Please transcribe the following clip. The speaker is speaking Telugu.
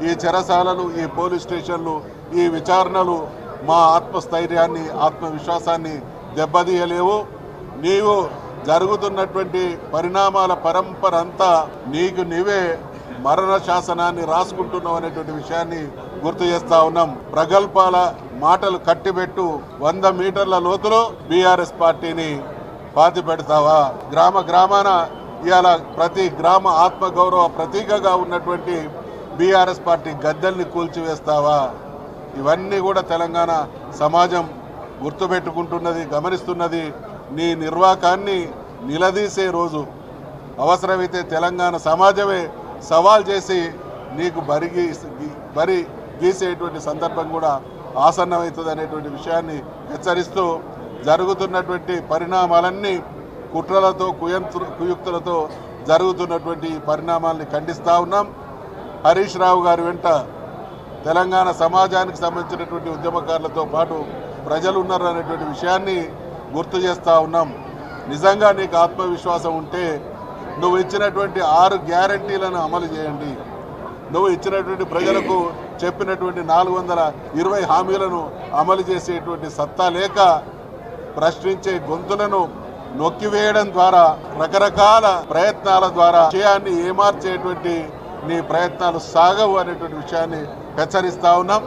ఈ చెరసాలలు, ఈ పోలీస్ స్టేషన్లు, ఈ విచారణలు మా ఆత్మస్థైర్యాన్ని, ఆత్మవిశ్వాసాన్ని దెబ్బతీయలేవు. నీవు జరుగుతున్నటువంటి పరిణామాల పరంపర అంతా నీకు నీవే మరణ శాసనాన్ని రాసుకుంటున్నావు అనేటువంటి విషయాన్ని గుర్తు చేస్తా ఉన్నాం. ప్రగల్భాల మాటలు కట్టిబెట్టు 100 మీటర్ల లోతులో బీఆర్ఎస్ పార్టీని పాతి పెడతావా? గ్రామ గ్రామాన ఇవాళ ప్రతి గ్రామ ఆత్మగౌరవ ప్రతీకగా ఉన్నటువంటి బీఆర్ఎస్ పార్టీ గద్దెల్ని కూల్చివేస్తావా? ఇవన్నీ కూడా తెలంగాణ సమాజం గుర్తుపెట్టుకుంటున్నది, గమనిస్తున్నది. నీ నిర్వాకాన్ని నిలదీసే రోజు అవసరమైతే తెలంగాణ సమాజమే సవాల్ చేసి నీకు బరి గీసేటువంటి సందర్భం కూడా ఆసన్నమవుతుంది అనేటువంటి విషయాన్ని హెచ్చరిస్తూ జరుగుతున్నటువంటి పరిణామాలన్నీ కుట్రలతో కుయుక్తులతో జరుగుతున్నటువంటి పరిణామాలని ఖండిస్తూ ఉన్నాం. హరీష్ రావు గారి వెంట తెలంగాణ సమాజానికి సంబంధించినటువంటి ఉద్యమకారులతో పాటు ప్రజలు ఉన్నారు అనేటువంటి విషయాన్ని గుర్తు చేస్తూ ఉన్నాం. నిజంగా నీకు ఆత్మవిశ్వాసం ఉంటే నువ్వు ఇచ్చినటువంటి 6 గ్యారంటీలను అమలు చేయండి. నువ్వు ఇచ్చినటువంటి ప్రజలకు చెప్పినటువంటి 420 హామీలను అమలు చేసేటువంటి సత్తా లేక ప్రశ్నించే గొంతులను నొక్కివేయడం ద్వారా, రకరకాల ప్రయత్నాల ద్వారా విషయాన్ని ఏమార్చేటువంటి నీ ప్రయత్నాలు సాగవు అనేటువంటి విషయాన్ని హెచ్చరిస్తా ఉన్నాం.